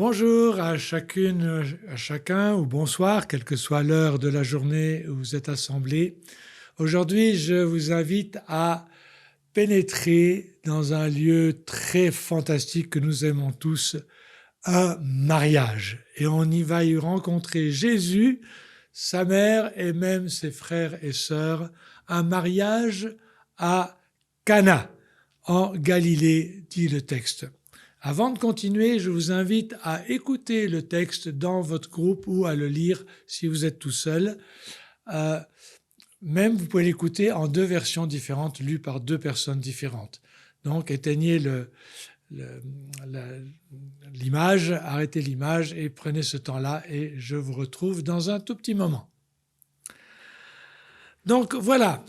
Bonjour à chacune, à chacun, ou bonsoir, quelle que soit l'heure de la journée où vous êtes assemblés. Aujourd'hui, je vous invite à pénétrer dans un lieu très fantastique que nous aimons tous, un mariage. Et on y va y rencontrer Jésus, sa mère et même ses frères et sœurs. Un mariage à Cana, en Galilée, dit le texte. Avant de continuer, je vous invite à écouter le texte dans votre groupe ou à le lire si vous êtes tout seul. Même vous pouvez l'écouter en deux versions différentes, lues par deux personnes différentes. Donc éteignez l'image, arrêtez l'image et prenez ce temps-là et je vous retrouve dans un tout petit moment. Donc voilà,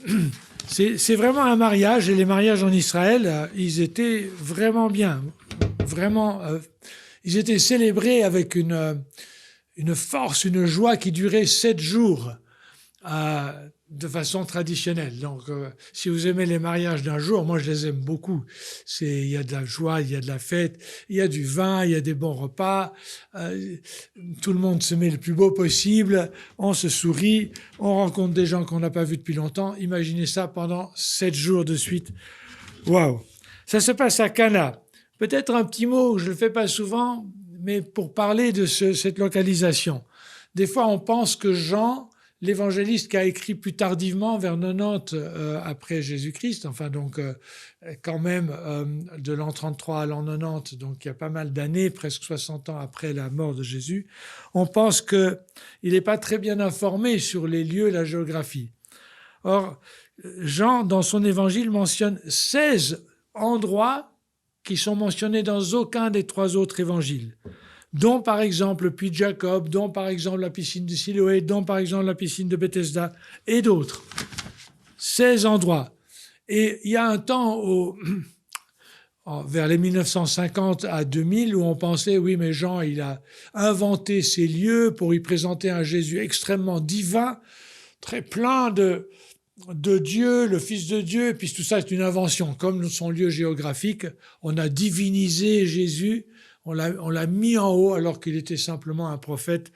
c'est vraiment un mariage et les mariages en Israël, ils étaient vraiment bien. Vraiment, ils étaient célébrés avec une force, une joie qui durait 7 jours de façon traditionnelle. Donc, si vous aimez les mariages d'un jour, moi je les aime beaucoup. Il y a de la joie, il y a de la fête, il y a du vin, il y a des bons repas. Tout le monde se met le plus beau possible, on se sourit, on rencontre des gens qu'on n'a pas vus depuis longtemps. Imaginez ça pendant 7 jours de suite. Waouh! Ça se passe à Cana. Peut-être un petit mot, je ne le fais pas souvent, mais pour parler de cette localisation. Des fois, on pense que Jean, l'évangéliste qui a écrit plus tardivement, vers 90 après Jésus-Christ, enfin donc quand même de l'an 33 à l'an 90, donc il y a pas mal d'années, presque 60 ans après la mort de Jésus, on pense qu'il n'est pas très bien informé sur les lieux et la géographie. Or, Jean, dans son évangile, mentionne 16 endroits qui sont mentionnés dans aucun des 3 autres évangiles, dont par exemple le puits de Jacob, dont par exemple la piscine de Siloé, dont par exemple la piscine de Bethesda, et d'autres. 16 endroits. Et il y a un temps, vers les 1950 à 2000, où on pensait, oui, mais Jean, il a inventé ces lieux pour y présenter un Jésus extrêmement divin, très plein de Dieu, le Fils de Dieu, et puis tout ça c'est une invention. Comme son lieu géographique, on a divinisé Jésus, on l'a mis en haut alors qu'il était simplement un prophète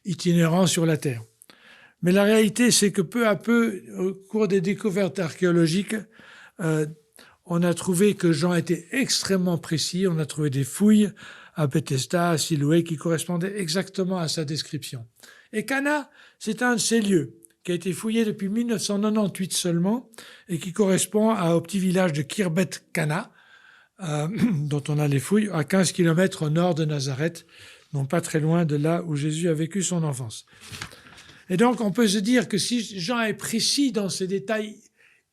itinérant sur la terre. Mais la réalité, c'est que peu à peu, au cours des découvertes archéologiques, on a trouvé que Jean était extrêmement précis, on a trouvé des fouilles à Bethesda, à Siloé, qui correspondaient exactement à sa description. Et Cana, c'est un de ces lieux qui a été fouillé depuis 1998 seulement et qui correspond au petit village de Khirbet Cana, dont on a les fouilles, à 15 km au nord de Nazareth, non pas très loin de là où Jésus a vécu son enfance. Et donc on peut se dire que si Jean est précis dans ces détails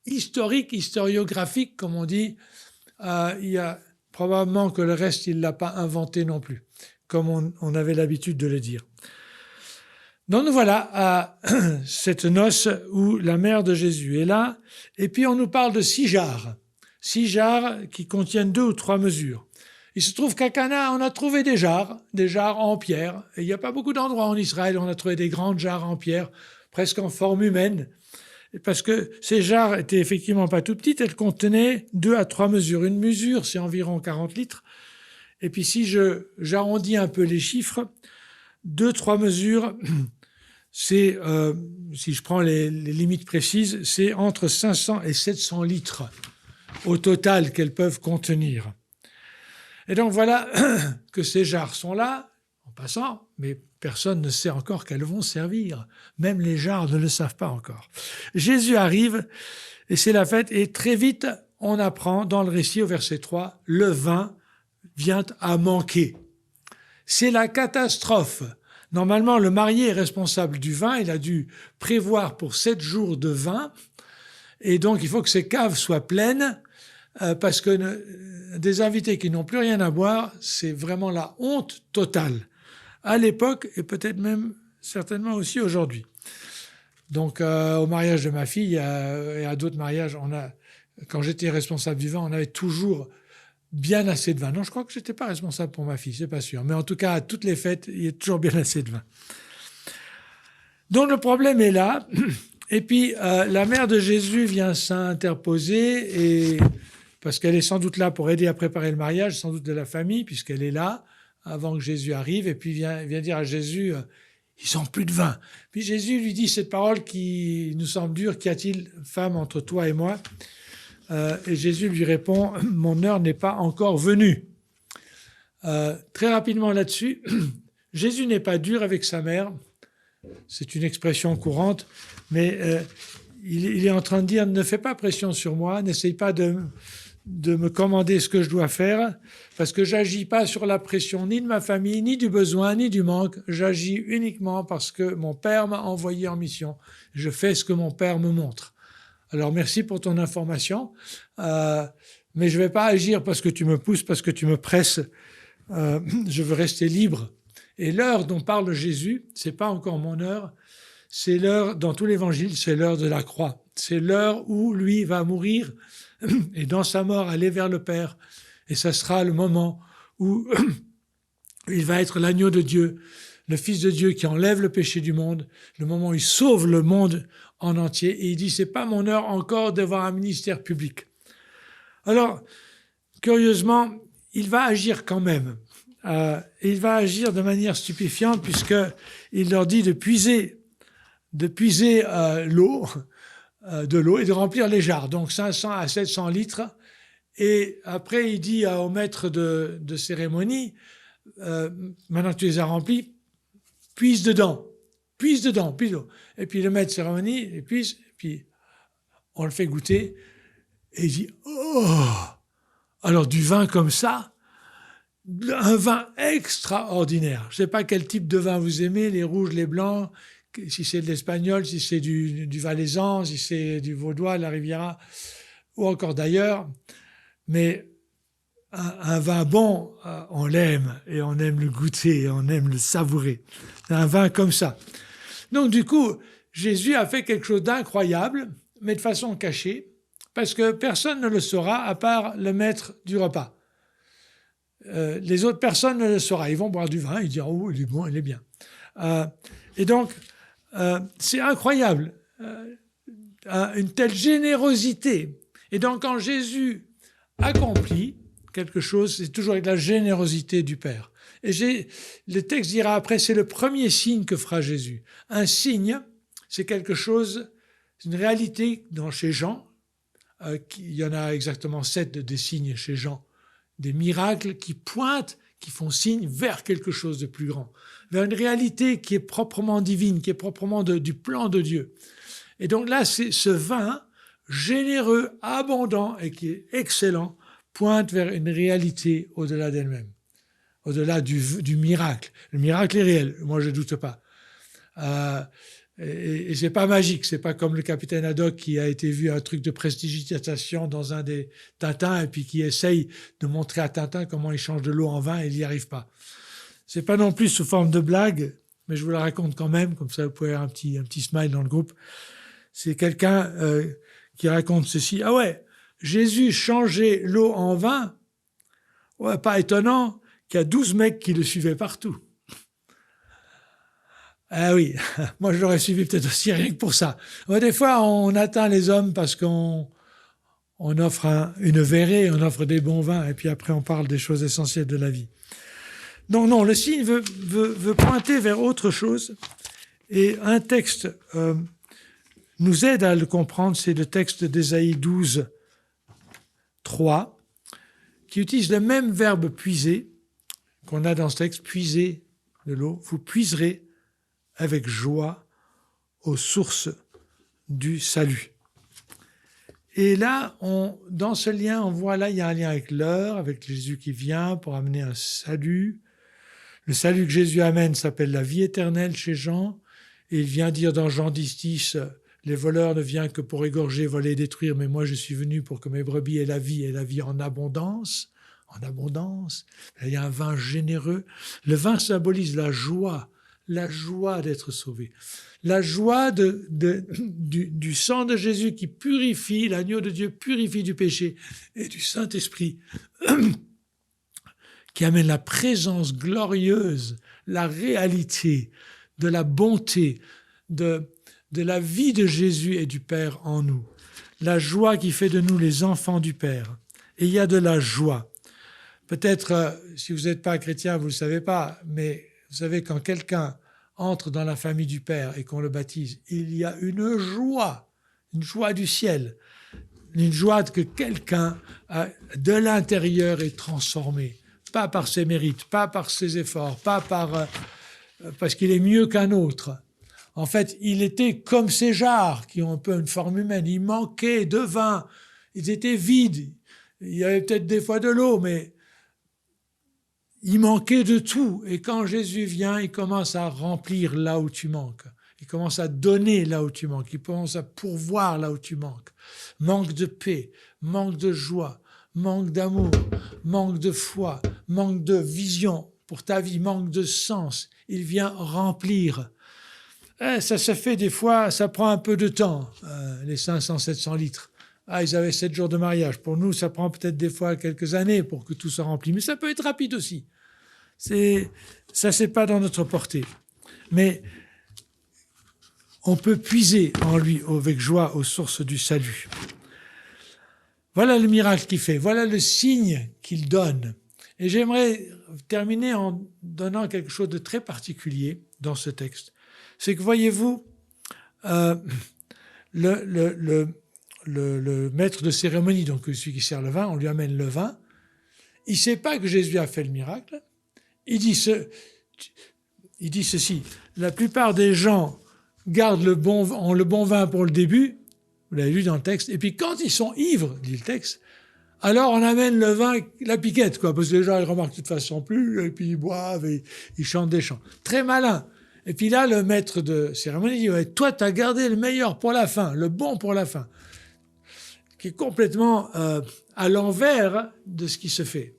historiques, historiographiques, comme on dit, il y a probablement que le reste, il ne l'a pas inventé non plus, comme on avait l'habitude de le dire. Donc nous voilà à cette noce où la mère de Jésus est là, et puis on nous parle de 6 jarres qui contiennent 2 ou 3 mesures. Il se trouve qu'à Cana, on a trouvé des jarres en pierre, et il n'y a pas beaucoup d'endroits en Israël où on a trouvé des grandes jarres en pierre, presque en forme humaine, parce que ces jarres étaient effectivement pas tout petites, elles contenaient 2 à 3 mesures. Une mesure, c'est environ 40 litres, et puis si j'arrondis un peu les chiffres, 2-3 mesures, c'est, si je prends les limites précises, c'est entre 500 et 700 litres au total qu'elles peuvent contenir. Et donc voilà que ces jarres sont là, en passant, mais personne ne sait encore qu'elles vont servir. Même les jarres ne le savent pas encore. Jésus arrive et c'est la fête, et très vite, on apprend dans le récit au verset 3, le vin vient à manquer. C'est la catastrophe. Normalement, le marié est responsable du vin, il a dû prévoir pour 7 jours de vin, et donc il faut que ses caves soient pleines, parce que des invités qui n'ont plus rien à boire, c'est vraiment la honte totale, à l'époque, et peut-être même certainement aussi aujourd'hui. Donc au mariage de ma fille, et à d'autres mariages, quand j'étais responsable du vin, on avait toujours bien assez de vin. Non, je crois que je n'étais pas responsable pour ma fille, c'est pas sûr. Mais en tout cas, à toutes les fêtes, il y a toujours bien assez de vin. Donc le problème est là. Et puis, la mère de Jésus vient s'interposer, et parce qu'elle est sans doute là pour aider à préparer le mariage, sans doute de la famille, puisqu'elle est là, avant que Jésus arrive, et puis il vient dire à Jésus, ils n'ont plus de vin. Puis Jésus lui dit cette parole qui nous semble dure, qu'y a-t-il, femme, entre toi et moi? Et Jésus lui répond, mon heure n'est pas encore venue. Très rapidement là-dessus, Jésus n'est pas dur avec sa mère, c'est une expression courante, mais il est en train de dire, ne fais pas pression sur moi, n'essaye pas de me commander ce que je dois faire, parce que j'agis pas sur la pression ni de ma famille, ni du besoin, ni du manque. J'agis uniquement parce que mon Père m'a envoyé en mission. Je fais ce que mon Père me montre. Alors merci pour ton information, mais je vais pas agir parce que tu me pousses, parce que tu me presses. Je veux rester libre. Et l'heure dont parle Jésus, c'est pas encore mon heure, c'est l'heure, dans tout l'évangile, c'est l'heure de la croix. C'est l'heure où lui va mourir et dans sa mort aller vers le Père. Et ça sera le moment où il va être l'agneau de Dieu, le Fils de Dieu qui enlève le péché du monde, le moment où il sauve le monde en entier. Et il dit, c'est pas mon heure encore d'avoir un ministère public. Alors, curieusement, il va agir quand même. Il va agir de manière stupéfiante puisqu'il leur dit de puiser l'eau, de l'eau et de remplir les jarres, donc 500 à 700 litres. Et après, il dit au maître de cérémonie, maintenant que tu les as remplis, puise dedans. Et puis le maître de cérémonie, il puise, et puis on le fait goûter, et il dit, oh! Alors du vin comme ça, un vin extraordinaire. Je ne sais pas quel type de vin vous aimez, les rouges, les blancs, si c'est de l'espagnol, si c'est du valaisan, si c'est du vaudois, la Riviera, ou encore d'ailleurs. Mais un vin bon, on l'aime, et on aime le goûter, et on aime le savourer. Un vin comme ça. Donc du coup, Jésus a fait quelque chose d'incroyable, mais de façon cachée, parce que personne ne le saura à part le maître du repas. Les autres personnes ne le sauront. Ils vont boire du vin, ils diront « Oh, il est bon, il est bien ». Et donc, c'est incroyable, une telle générosité. Et donc, quand Jésus accomplit quelque chose, c'est toujours avec la générosité du Père. Et le texte dira après, c'est le premier signe que fera Jésus. Un signe, c'est quelque chose, c'est une réalité chez Jean. Il y en a exactement 7 des signes chez Jean. Des miracles qui pointent, qui font signe vers quelque chose de plus grand, vers une réalité qui est proprement divine, qui est proprement du plan de Dieu. Et donc là, c'est ce vin généreux, abondant et qui est excellent, pointe vers une réalité au-delà d'elle-même, au-delà du miracle. Le miracle est réel, moi je ne doute pas. Et c'est pas magique, c'est pas comme le capitaine Haddock qui a été vu un truc de prestidigitation dans un des Tintins et puis qui essaye de montrer à Tintin comment il change de l'eau en vin et il n'y arrive pas. C'est pas non plus sous forme de blague, mais je vous la raconte quand même, comme ça vous pouvez avoir un petit smile dans le groupe. C'est quelqu'un qui raconte ceci. Ah ouais, Jésus changeait l'eau en vin. Ouais, pas étonnant qu'il y a 12 mecs qui le suivaient partout. Ah oui, moi je l'aurais suivi peut-être aussi rien que pour ça. Des fois, on atteint les hommes parce qu'on offre une verrée, on offre des bons vins, et puis après on parle des choses essentielles de la vie. Donc non, le signe veut pointer vers autre chose, et un texte nous aide à le comprendre, c'est le texte d'Ésaïe 12, 3, qui utilise le même verbe puiser qu'on a dans ce texte, puiser de l'eau, vous puiserez avec joie aux sources du salut. Et là, dans ce lien, on voit là, il y a un lien avec l'heure, avec Jésus qui vient pour amener un salut. Le salut que Jésus amène s'appelle la vie éternelle chez Jean. Et il vient dire dans Jean 10, les voleurs ne viennent que pour égorger, voler, détruire, mais moi je suis venu pour que mes brebis aient la vie et la vie en abondance. En abondance. Il y a un vin généreux. Le vin symbolise la joie d'être sauvé, la joie du sang de Jésus qui purifie, l'agneau de Dieu purifie du péché, et du Saint-Esprit qui amène la présence glorieuse, la réalité de la bonté, de la vie de Jésus et du Père en nous, la joie qui fait de nous les enfants du Père. Et il y a de la joie. Peut-être, si vous n'êtes pas chrétien, vous ne le savez pas, mais vous savez, quand quelqu'un entre dans la famille du Père et qu'on le baptise, il y a une joie du ciel, une joie que quelqu'un de l'intérieur est transformé, pas par ses mérites, pas par ses efforts, pas parce qu'il est mieux qu'un autre. En fait, il était comme ces jarres qui ont un peu une forme humaine. Il manquait de vin, ils étaient vides. Il y avait peut-être des fois de l'eau, mais il manquait de tout. Et quand Jésus vient, il commence à remplir là où tu manques. Il commence à donner là où tu manques. Il commence à pourvoir là où tu manques. Manque de paix, manque de joie, manque d'amour, manque de foi, manque de vision pour ta vie, manque de sens. Il vient remplir. Ça se fait des fois, ça prend un peu de temps, les 500-700 litres. Ils avaient 7 jours de mariage. Pour nous, ça prend peut-être des fois quelques années pour que tout soit rempli. Mais ça peut être rapide aussi. Ça, c'est pas dans notre portée. Mais on peut puiser en lui avec joie aux sources du salut. Voilà le miracle qu'il fait. Voilà le signe qu'il donne. Et j'aimerais terminer en donnant quelque chose de très particulier dans ce texte. C'est que, voyez-vous, le maître de cérémonie, donc celui qui sert le vin, on lui amène le vin. Il ne sait pas que Jésus a fait le miracle. Il dit ceci, la plupart des gens gardent ont le bon vin pour le début, vous l'avez lu dans le texte, et puis quand ils sont ivres, dit le texte, alors on amène le vin, la piquette, parce que les gens ils remarquent de toute façon plus, et puis ils boivent et ils chantent des chants. Très malin. Et puis là, le maître de cérémonie dit, ouais, toi, tu as gardé le meilleur pour la fin, le bon pour la fin, qui est complètement à l'envers de ce qui se fait.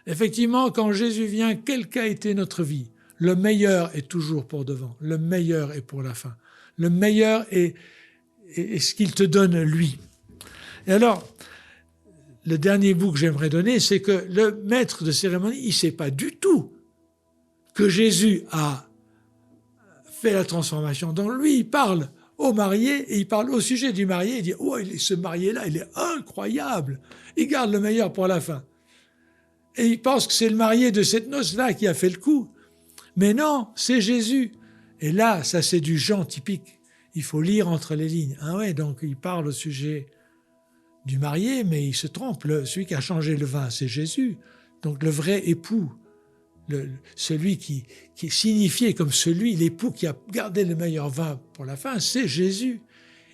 Effectivement, quand Jésus vient, quelle qu'a été notre vie? Le meilleur est toujours pour devant, le meilleur est pour la fin. Le meilleur est ce qu'il te donne, lui. Et alors, le dernier bout que j'aimerais donner, c'est que le maître de cérémonie, il ne sait pas du tout que Jésus a fait la transformation. Donc lui, il parle au marié et il parle au sujet du marié. Il dit, oh, ce marié-là, il est incroyable. Il garde le meilleur pour la fin. Et il pense que c'est le marié de cette noce-là qui a fait le coup. Mais non, c'est Jésus. Et là, ça c'est du Jean typique. Il faut lire entre les lignes. Ah ouais, donc il parle au sujet du marié, mais il se trompe. Celui qui a changé le vin, c'est Jésus. Donc le vrai époux, celui qui est signifié comme l'époux qui a gardé le meilleur vin pour la fin, c'est Jésus.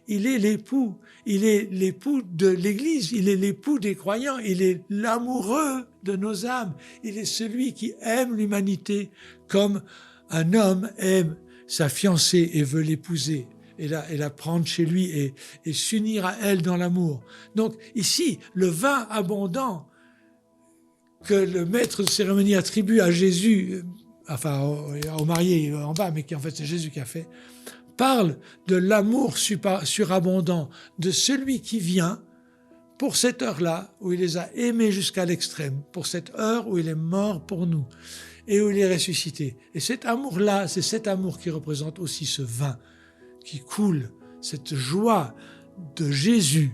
Il est l'époux. Il est l'époux de l'Église. Il est l'époux des croyants. Il est l'amoureux de nos âmes. Il est celui qui aime l'humanité comme un homme aime sa fiancée et veut l'épouser et la prendre chez lui et s'unir à elle dans l'amour. Donc ici, le vin abondant que le maître de cérémonie attribue à Jésus, enfin au marié en bas, mais qui en fait c'est Jésus qui a fait, parle de l'amour surabondant de celui qui vient pour cette heure-là où il les a aimés jusqu'à l'extrême, pour cette heure où il est mort pour nous et où il est ressuscité. Et cet amour-là, c'est cet amour qui représente aussi ce vin qui coule, cette joie de Jésus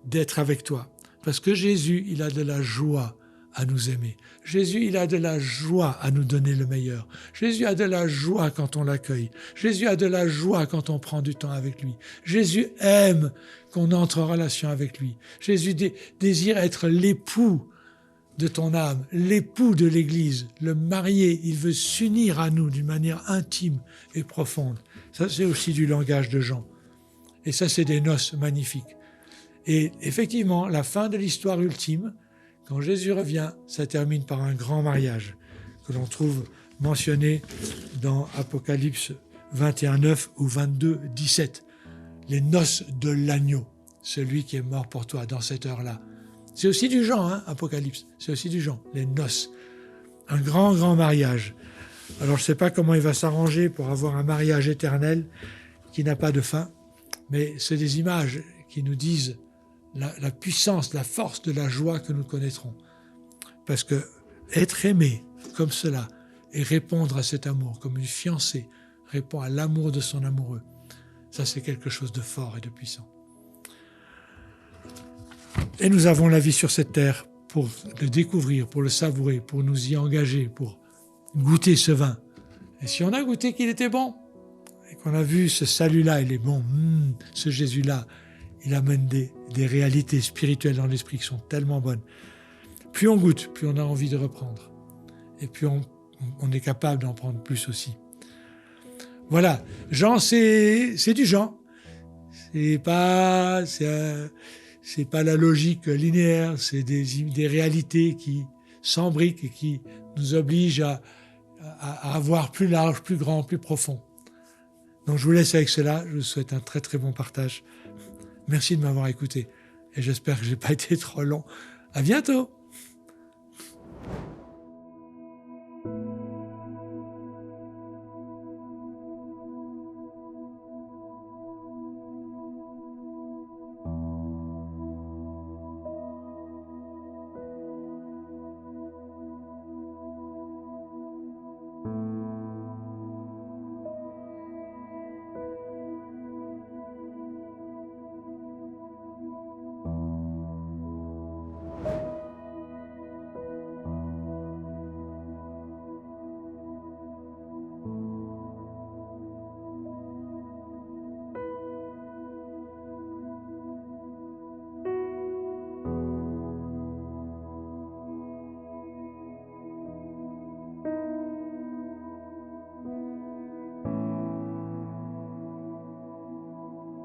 d'être avec toi. Parce que Jésus, il a de la joie à nous aimer. Jésus, il a de la joie à nous donner le meilleur. Jésus a de la joie quand on l'accueille. Jésus a de la joie quand on prend du temps avec lui. Jésus aime qu'on entre en relation avec lui. Jésus désire être l'époux de ton âme, l'époux de l'Église, le marié. Il veut s'unir à nous d'une manière intime et profonde. Ça, c'est aussi du langage de Jean. Et ça, c'est des noces magnifiques. Et effectivement, la fin de l'histoire ultime, quand Jésus revient, ça termine par un grand mariage que l'on trouve mentionné dans Apocalypse 21:9 ou 22:17. Les noces de l'agneau, celui qui est mort pour toi dans cette heure-là. C'est aussi du Jean, Apocalypse, c'est aussi du Jean, les noces. Un grand, grand mariage. Alors je ne sais pas comment il va s'arranger pour avoir un mariage éternel qui n'a pas de fin, mais c'est des images qui nous disent la puissance, la force de la joie que nous connaîtrons. Parce que être aimé comme cela et répondre à cet amour, comme une fiancée répond à l'amour de son amoureux, ça c'est quelque chose de fort et de puissant. Et nous avons la vie sur cette terre pour le découvrir, pour le savourer, pour nous y engager, pour goûter ce vin. Et si on a goûté qu'il était bon, et qu'on a vu ce salut-là, il est bon, ce Jésus-là, il amène des réalités spirituelles dans l'esprit qui sont tellement bonnes. Plus on goûte, plus on a envie de reprendre. Et puis on est capable d'en prendre plus aussi. Voilà, Jean, c'est du Jean. C'est pas la logique linéaire, c'est des réalités qui s'embriquent et qui nous obligent à avoir plus large, plus grand, plus profond. Donc je vous laisse avec cela, je vous souhaite un très très bon partage. Merci de m'avoir écouté et j'espère que je n'ai pas été trop long. À bientôt.